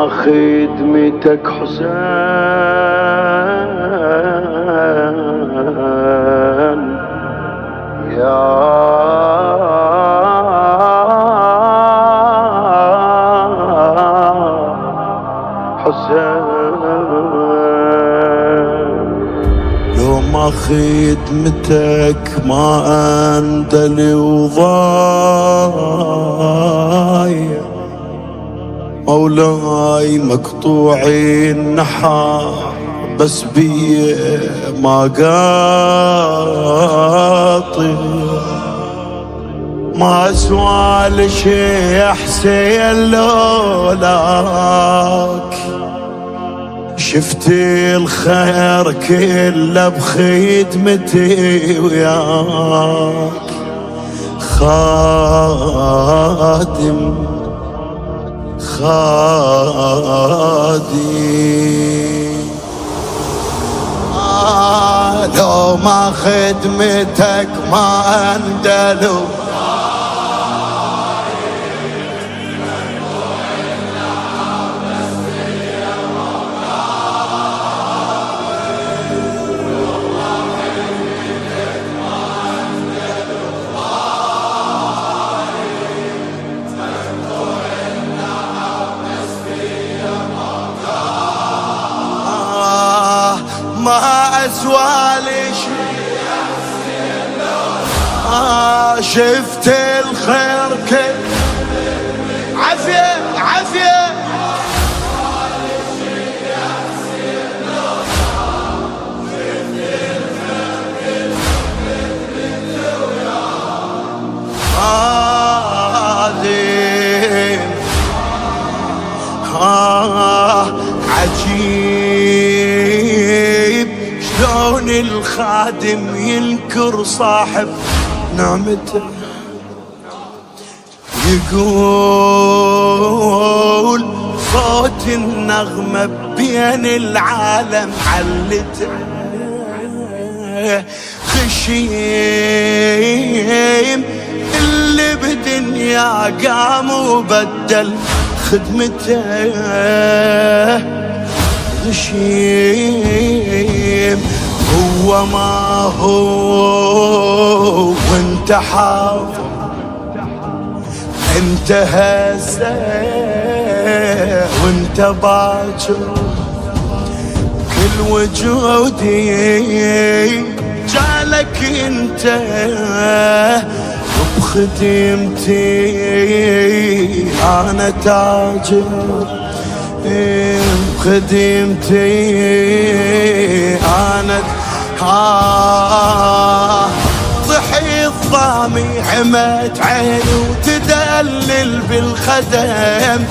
خدمتك حسين يا حسين، لو ما خدمتك ما اندلي وضايع مولاي مقطوعي النحار بس بي ما قاطع، ما اسوى شي يا حسين لولاك، شفت الخير كله بخدمتي وياك خادم لو ما خدمتك ما اندلو ما أسوى لي شي شفت الخير كل عافية عافية عجيب شلون الخادم ينكر صاحب نعمته، يقول صوت النغمة بين العالم علته، خشيم اللي بدنيا قام وبدل خدمته، غشيم هو ما هو وانت حاضر، انت هسه وانت باكر، كل وجودي جالك انت بخدمتي، انا تاجر بخدمتي، انا ضحي الضامي عمت عيني وتدلل بالخدم،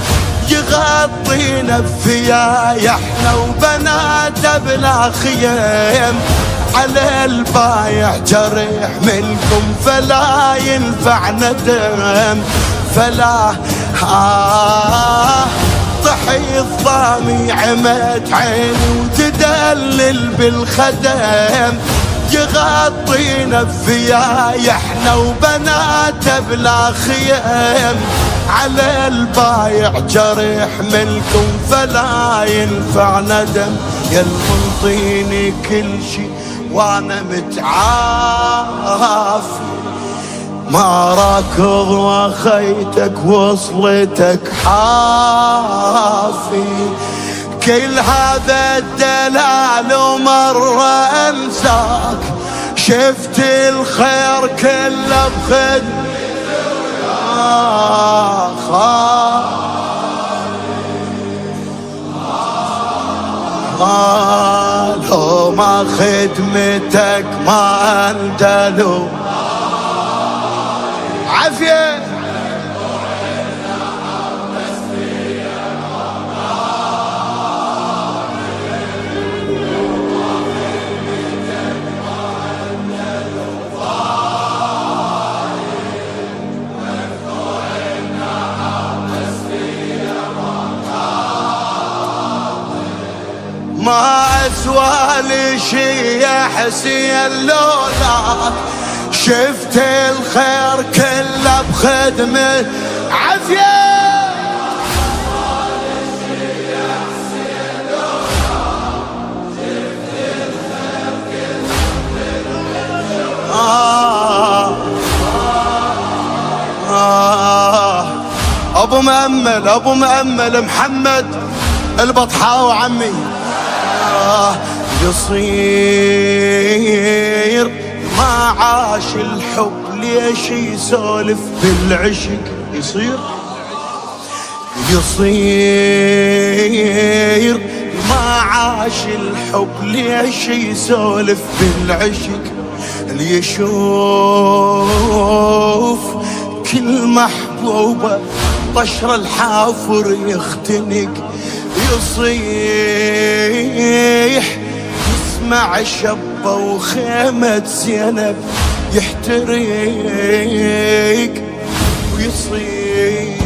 يغطينا بثياي احنا وبناته بلا خيم، على البايع جريح منكم فلا ينفع ندم، فلا ضحي الضامي عمت عيني وتدلل بالخدم، يغطينا بثياي احنا وبناته بلا خيم، على البايع جريح منكم فلا ينفع ندم، يا المنطيني كل شي وانا متعافي، ما راكض وخيتك وصلتك حافي، كل هذا الدلال ومرة انساك، شفت الخير كله بخدمتك لو ما خدمتك ما اندلو عافية ما أسوى لي شي يا حسين لولاك، شفت الخير كله بخدمة عافية ابو مأمل محمد البطحاوي عمي. يصير ما عاش الحب ليش يسولف بالعشق؟ يصير ما عاش الحب ليش يسولف بالعشق؟ اللي يشوف كل محبوبة طشر الحافر يختنق، يصيح يسمع شبة وخيمة زينب يحترق، ويصيح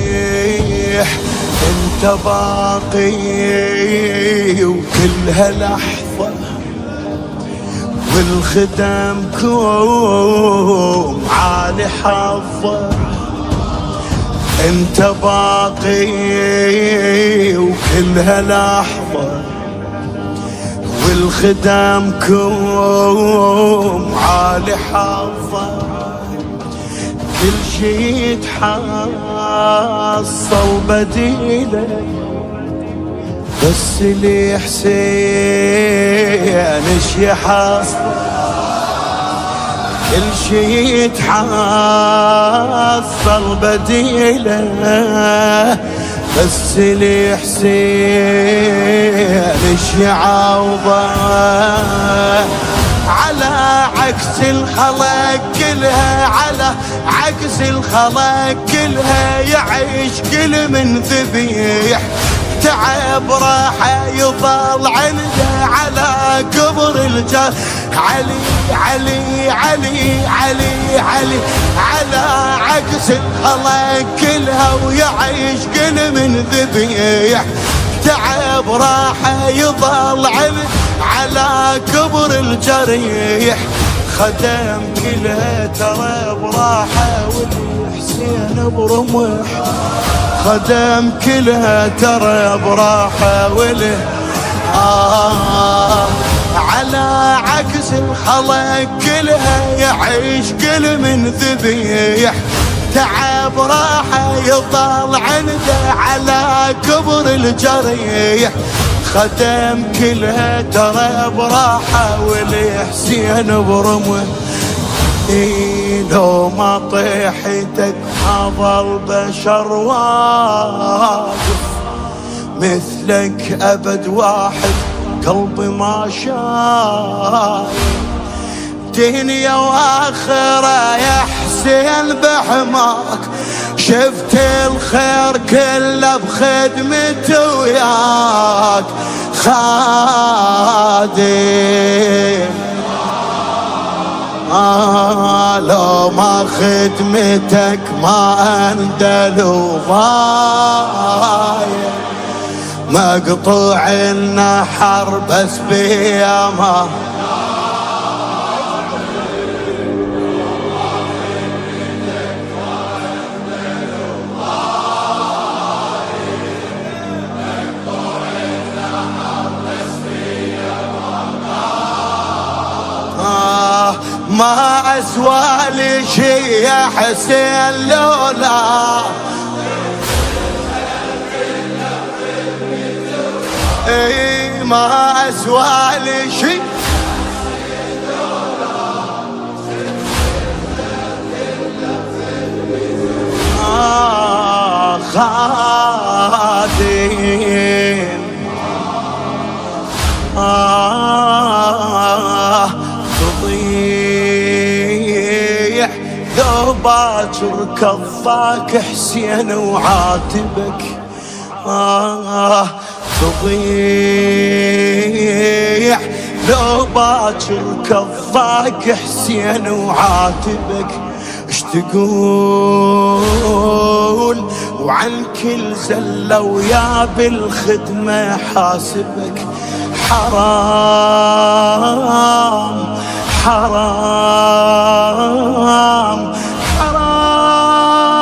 انت باقي وكلها لحظة والخدم كوم عالي حظة. انت باقي وكلها لحظة والخدم كوم عالي حظة. كل شي يتحصل بديله بس لي حسين ايش يحصل؟ كل شي يتحصل بديله بس لي حسين ايش يعوضه؟ على عكس الخلق كلها، على عكس الخلق كلها يعيش كل من ذبيح تعب راحة يظل عنده على قبر الجار. علي علي علي علي علي على عكس الخلق كلها ويعيش كل من ذبيح تعب راحة يظل عنده على قبر الجريح. خدم كلها ترى براحة والحسين برمح، خدم كلها ترى براحة وله على عكس الخلق كلها يعيش كل من ذبيح تعب راحة يظل عنده على قبر الجريح. خدم كلها ترى براحة والحسين برمه. لو ما طيحتك ما ظل بشر واقف مثلك أبد واحد قلبي ما شايف. دنيا وآخرة يا حسين بحماك شفت الخير كله بخدمته وياك خادم. لو ما خدمتك ما اندل وضايع مقطوع النحر بس بيما ما أسوى لي شي يا حسين لولا اي ما أسوى لي شي خادم تضيع لو باكر كضاك حسين وعاتبك تضيع لو باكر كضاك حسين وعاتبك. اش تقول وعن كل زلة ويا بالخدمة حاسبك؟ حرام حرام حرام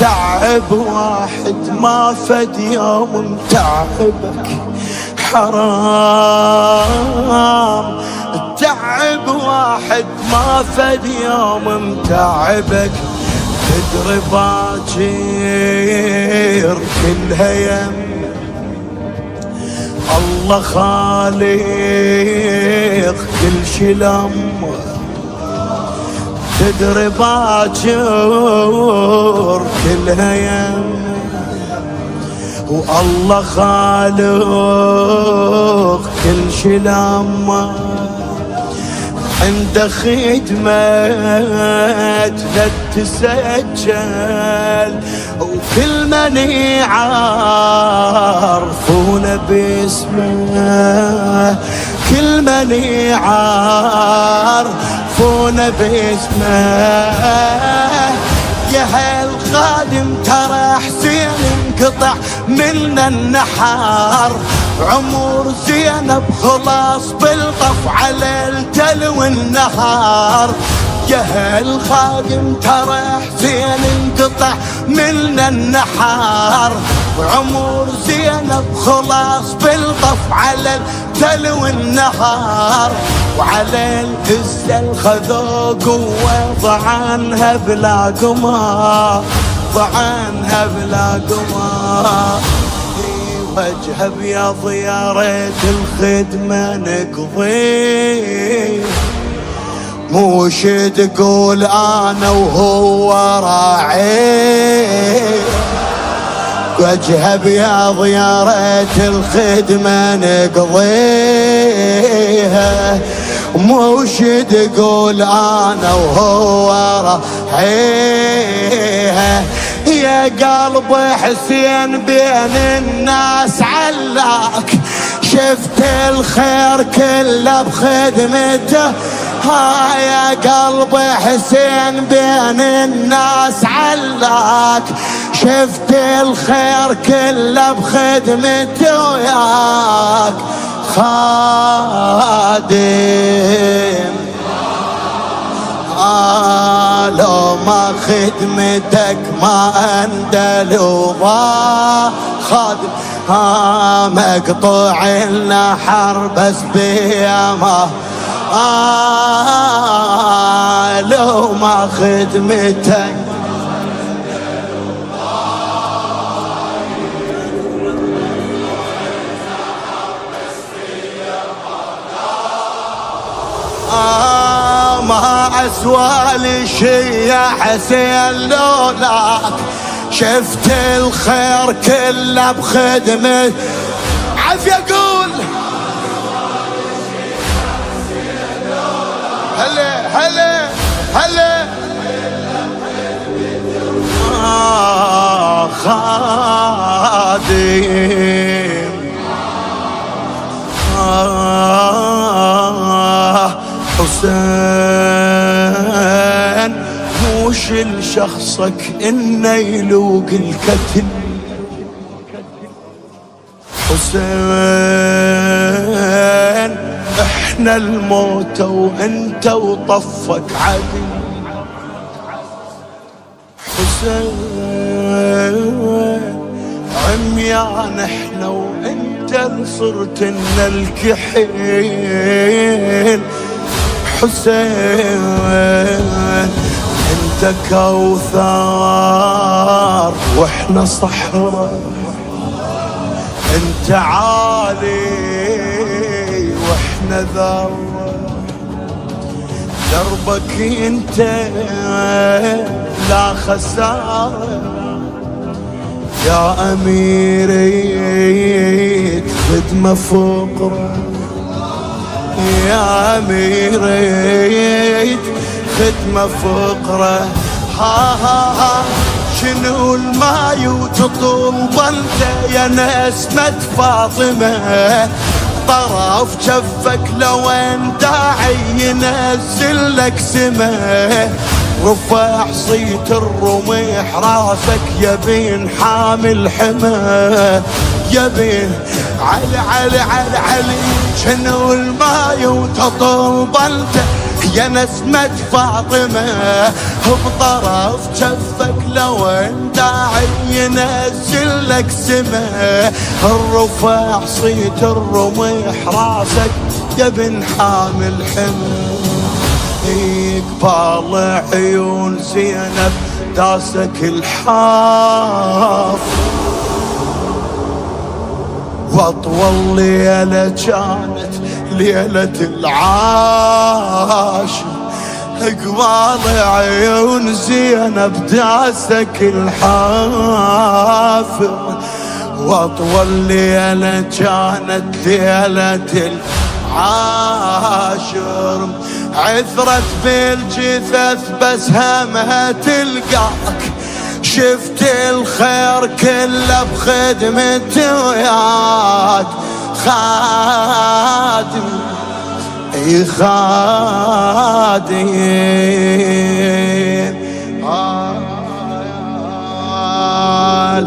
تعب واحد ما فد يوم متعبك. حرام تعب واحد ما فد يوم متعبك. تدري باكر كلها يم الله خالق كل شي لم تدري باكر كلها يم والله خالق كل شي لما عند خدمة لا تسجل وكل من يعرفون باسمه كل من يعرفون باسمه يا هالخادم ترى حسين انقطع منا النحار عمر زينب خلاص بالطف على التلو والنهار يا هالخادم ترى حسين انقطع منا النحار عمر زينب خلاص بالطف على التلو والنهار وعلى القزة خذوا قوة ضعنها بلا قمار ضعنها بلا قمار وجه ابيض يا ريت الخدمة نقضي موش تقول انا وهو راعي وجه ابيض يا ريت الخدمة نقضيها موش تقول انا وهو راعيها يا قلب حسين بين الناس علاك شفت الخير كله بخدمته ها يا قلب حسين بين الناس علاك شفت الخير كله بخدمته وياك خادم لو ما خدمتك ما اندلوا خادم مقطوع النحر بس بيما لو ما خدمتك ما أسوى لي شي يا حسين لولاك شفت الخير كله بخدمة عافية قول هلا هلا هلا خادم حسين موش لشخصك انه يلوق الكتل حسين احنا الموتى وانت وطفك عدل حسين عميان احنا وانت صرت لنا الكحيل حسين انت كوثر واحنا صحراء انت عالي واحنا ذرة دربك انت لا خسارة يا اميري خدمة فقرة يا اميري خدمة فقرة ها شنو الماي وتطول ضلته يا نسمة فاطمة طرف جفك لوين داعي ينزل لك سمه رفع صيت الرميح راسك يا بين حامل حمى يا بين علي علي علي علي شنو الماي وتطول ضلته يا نسمة فاطمة بطرف جفك لوين داعي ينزل لك سمه الرفع صيت الرميح راسك يا بن حامل حمى قبال عيون زينب داسك الحاف. واطول ليلة كانت ليلة العاشر، قبال عيون زينب داسك الحافر. واطول ليلة كانت ليلة العاشر، عثرت بالجثث بس همها تلقاك. شفت الخير كله بخدمته وياك خادم، اي خادم.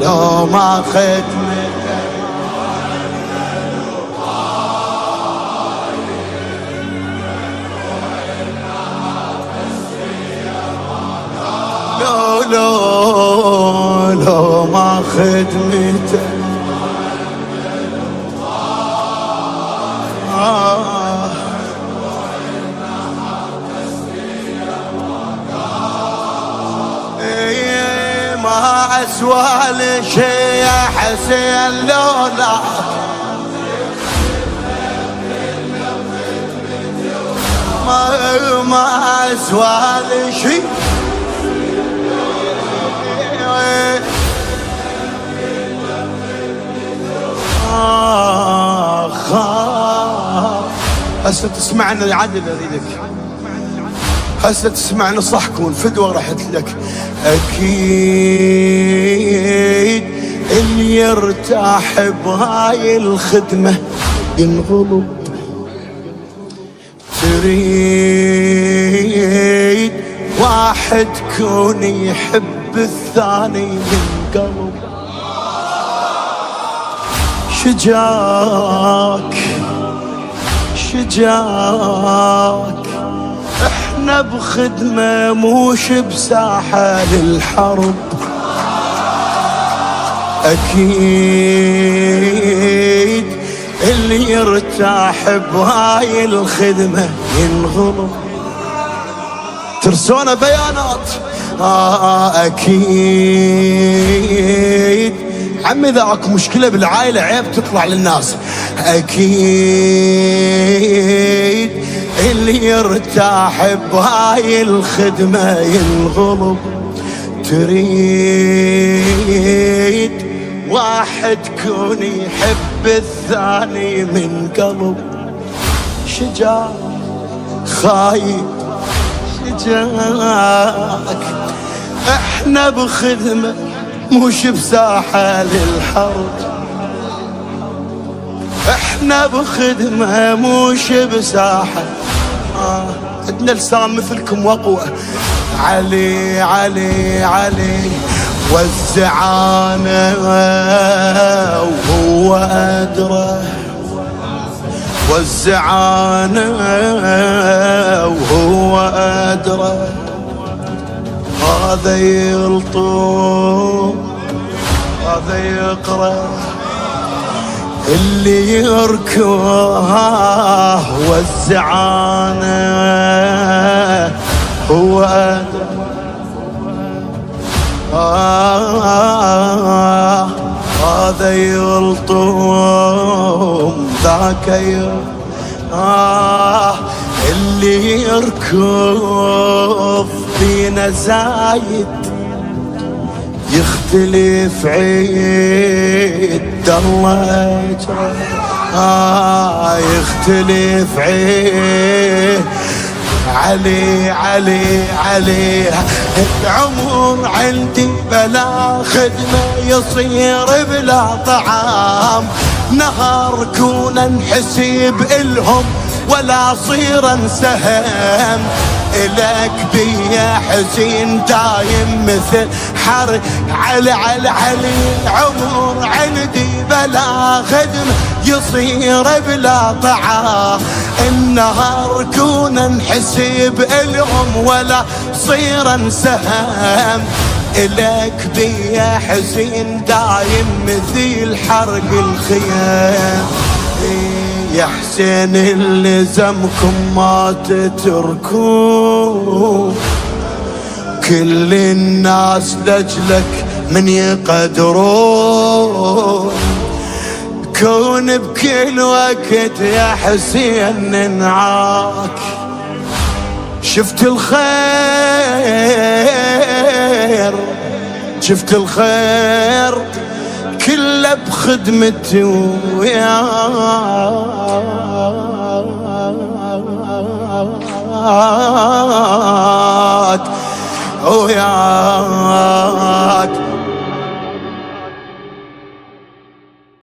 لو ما خدمته لو ما خدمته ما أسوى لشي يا حسين لولا. ما أسوى لشي هسه تسمعنا العدل اريدك، هسه تسمعنا صح كون فدوة رحت لك. اكيد اللي يرتاح بهاي الخدمة ينغلب. تريد واحد كون يحب الثاني من قلب. شجاك شجاك احنا بخدمة موش بساحة للحرب. اكيد اللي يرتاح بهاي الخدمة ينغلب. ترسونا بيانات اكيد عمي اذا اكو مشكلة بالعائلة عيب تطلع للناس. اكيد اللي يرتاح بهاي الخدمة ينغلب. تريد واحد كون يحب الثاني من قلب. شجاع خايب شجاعك احنا بخدمة مش بساحة للحرب. احنا بخدمة مش بساحة. عندنا لسان مثلكم وقوة. علي علي علي والزعانة وهو أدرى. والزعانة وهو أدرى. هذا يلطم هذا يقرأ اللي يركوه. والزعانة هو أدرى. هذا يلطم ذاك اللي يركض فينا زايد. يختلف عيد الله اجره. يختلف عيد علي علي علي. العمر عندي بلا خدمة يصير بلا طعام. نهار كونا نحسب إلهم ولا صير سهم. إلك بيا حزين دايم مثل حر. علي علي علي عمر عندي بلا خدمة يصير بلا طعام. النهار كونا نحسب إلهم ولا صير سهم. إلك بيا حزين دايم مثل حرق الخيام. يا حسين اللي زمكم ما تتركوه كل الناس لجلك من يقدرون، كون بكل وقت يا حسين ننعاك. شفت الخير شفت الخير كله بخدمتي وياك